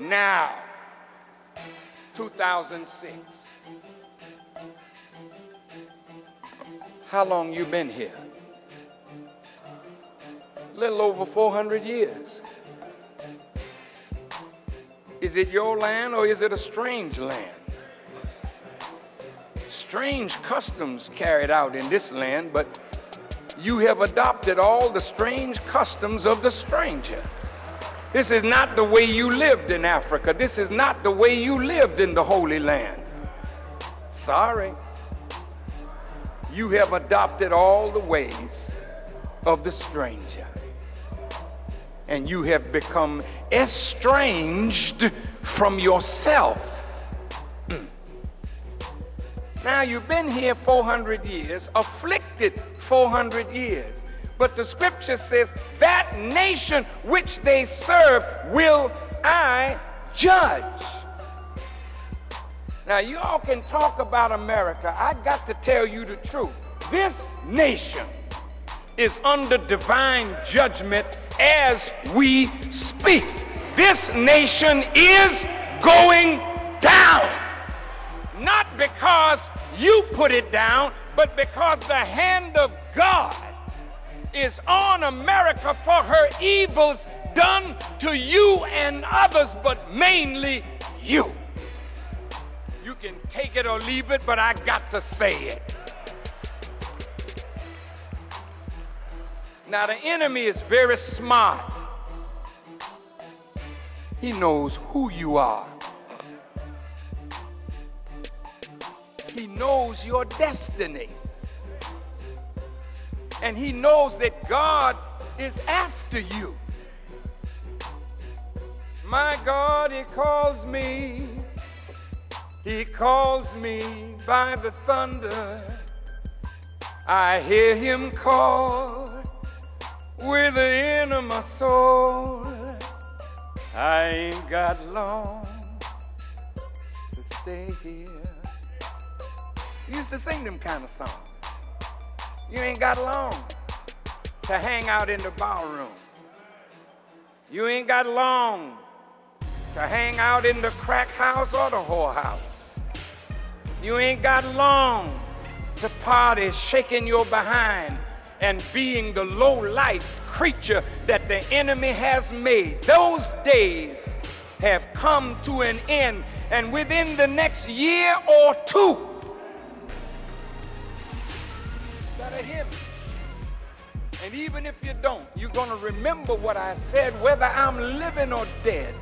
Now, 2006. How long you been here? A little over 400 years. Is it your land or is it a strange land? Strange customs carried out in this land, but you have adopted all the strange customs of the stranger. This is not the way you lived in Africa. This is not the way you lived in the Holy Land. Sorry. You have adopted all the ways of the stranger. And you have become estranged from yourself. Now you've been here 400 years, afflicted 400 years. But the scripture says, that nation which they serve will I judge. Now you all can talk about America. I got to tell you the truth. This nation is under divine judgment as we speak. This nation is going down. Not because you put it down, but because the hand of God is on America for her evils done to you and others, but mainly you. You can take it or leave it, but I got to say it. Now the enemy is very smart. He knows who you are. He knows your destiny. And he knows that God is after you. My God, he calls me. He calls me by the thunder. I hear him call within of my soul. I ain't got long to stay here. We used to sing them kind of songs. You ain't got long to hang out in the ballroom. You ain't got long to hang out in the crack house or the whorehouse. You ain't got long to party shaking your behind and being the low-life creature that the enemy has made. Those days have come to an end, and within the next year or two, hear me. And even if you don't, you're going to remember what I said. Whether I'm living or dead,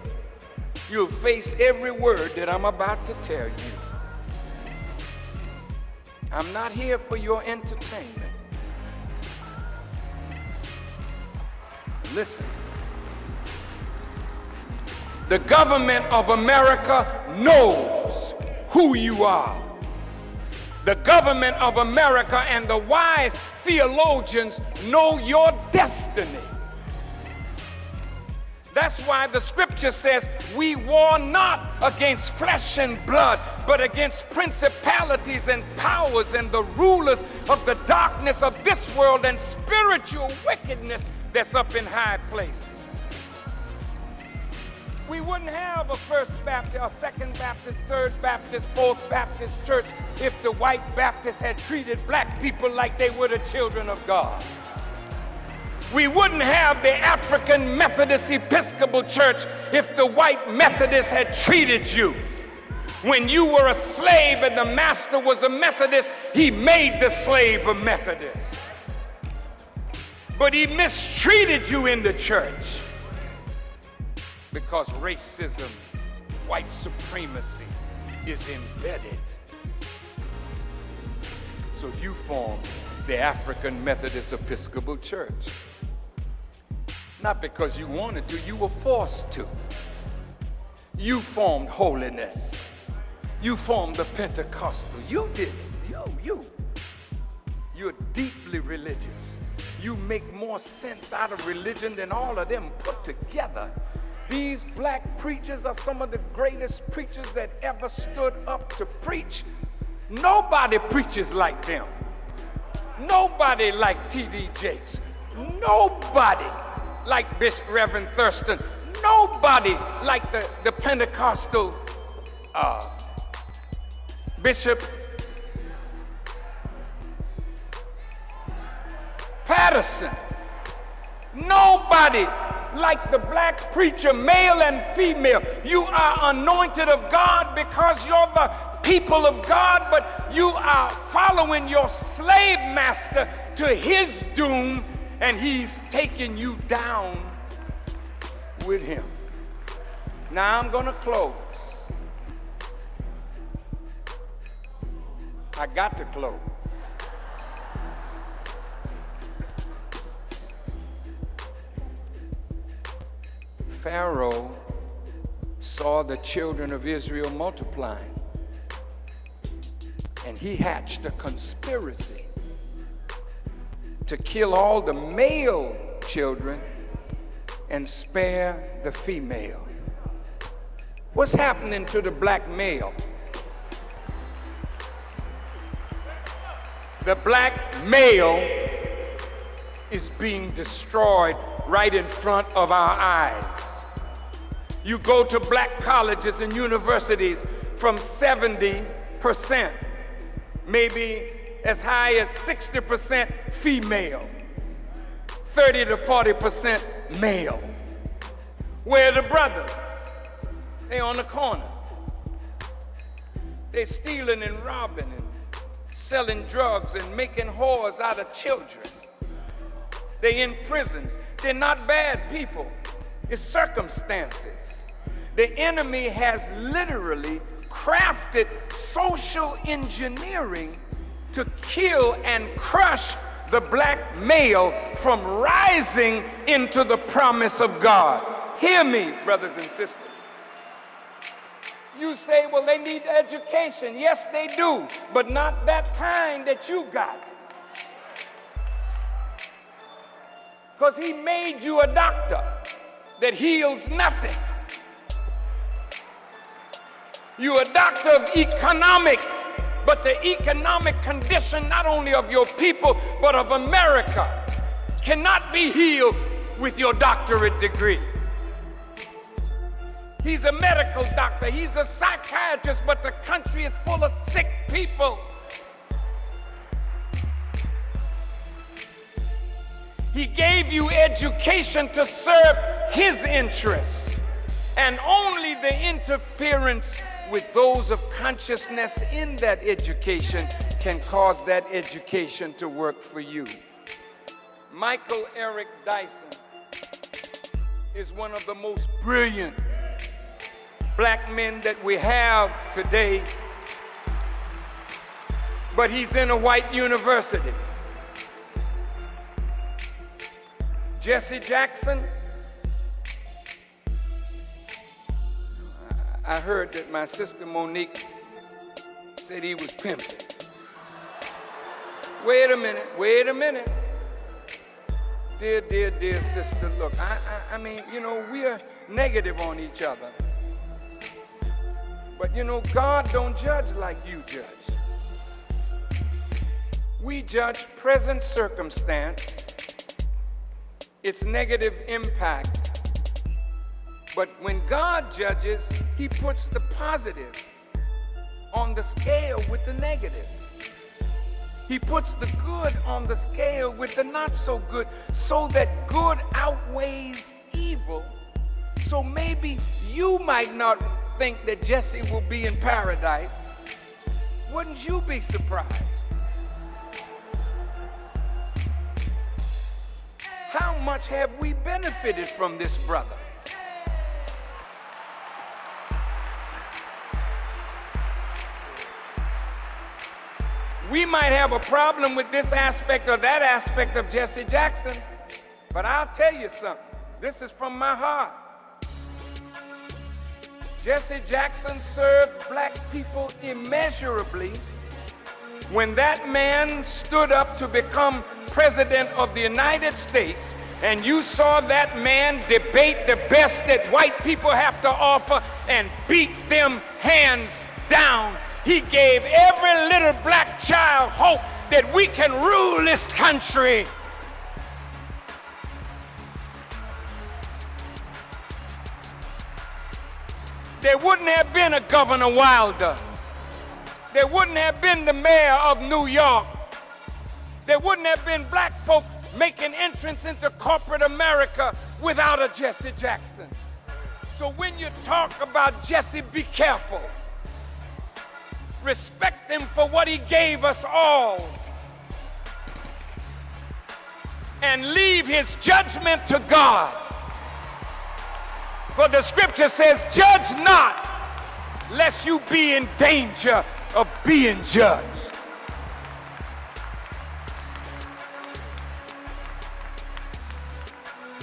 you'll face every word that I'm about to tell you. I'm not here for your entertainment. Listen. The government of America knows who you are. The government of America and the wise theologians know your destiny. That's why the scripture says we war not against flesh and blood, but against principalities and powers and the rulers of the darkness of this world and spiritual wickedness that's up in high places. We wouldn't have a First Baptist, a Second Baptist, Third Baptist, Fourth Baptist church if the white Baptists had treated black people like they were the children of God. We wouldn't have the African Methodist Episcopal Church if the white Methodists had treated you. When you were a slave and the master was a Methodist, he made the slave a Methodist. But he mistreated you in the church. Because racism, white supremacy is embedded. So you formed the African Methodist Episcopal Church. Not because you wanted to, you were forced to. You formed holiness. You formed the Pentecostal. You did it. You're deeply religious. You make more sense out of religion than all of them put together. These black preachers are some of the greatest preachers that ever stood up to preach. Nobody preaches like them. Nobody like T.D. Jakes. Nobody like Bishop Reverend Thurston. Nobody like the Pentecostal Bishop Patterson. Nobody like the black preacher, male and female. You are anointed of God because you're the people of God, but you are following your slave master to his doom, and he's taking you down with him. Now I'm going to close. I got to close. Pharaoh saw the children of Israel multiplying, and he hatched a conspiracy to kill all the male children and spare the female. What's happening to the black male? The black male is being destroyed right in front of our eyes. You go to black colleges and universities, from 70%, maybe as high as 60% female, 30 to 40% male. Where are the brothers? They on the corner. They stealing and robbing and selling drugs and making whores out of children. They in prisons. They're not bad people. It's circumstances. The enemy has literally crafted social engineering to kill and crush the black male from rising into the promise of God. Hear me, brothers and sisters. You say, well, they need education. Yes, they do, but not that kind that you got. Because he made you a doctor that heals nothing. You're a doctor of economics, but the economic condition not only of your people, but of America cannot be healed with your doctorate degree. He's a medical doctor, he's a psychiatrist, but the country is full of sick people. He gave you education to serve his interests, and only the interference with those of consciousness in that education can cause that education to work for you. Michael Eric Dyson is one of the most brilliant black men that we have today, but he's in a white university. Jesse Jackson, I heard that my sister Monique said he was pimping. Wait a minute. Dear sister, look, I mean, you know, we are negative on each other. But you know, God don't judge like you judge. We judge present circumstance, its negative impact. But when God judges, he puts the positive on the scale with the negative. He puts the good on the scale with the not so good, so that good outweighs evil. So maybe you might not think that Jesse will be in paradise. Wouldn't you be surprised? How much have we benefited from this brother? We might have a problem with this aspect or that aspect of Jesse Jackson, but I'll tell you something. This is from my heart. Jesse Jackson served black people immeasurably. When that man stood up to become president of the United States, and you saw that man debate the best that white people have to offer and beat them hands down, he gave every little black child hope that we can rule this country. there wouldn't have been a Governor Wilder. There wouldn't have been the mayor of New York. There wouldn't have been black folk making entrance into corporate America without a Jesse Jackson. So when you talk about Jesse, be careful. Respect him for what he gave us all. And leave his judgment to God. For the scripture says, judge not, lest you be in danger of being judged.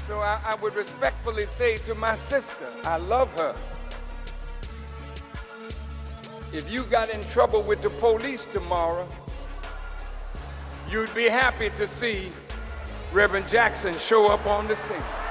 So I would respectfully say to my sister, I love her. If you got in trouble with the police tomorrow, you'd be happy to see Reverend Jackson show up on the scene.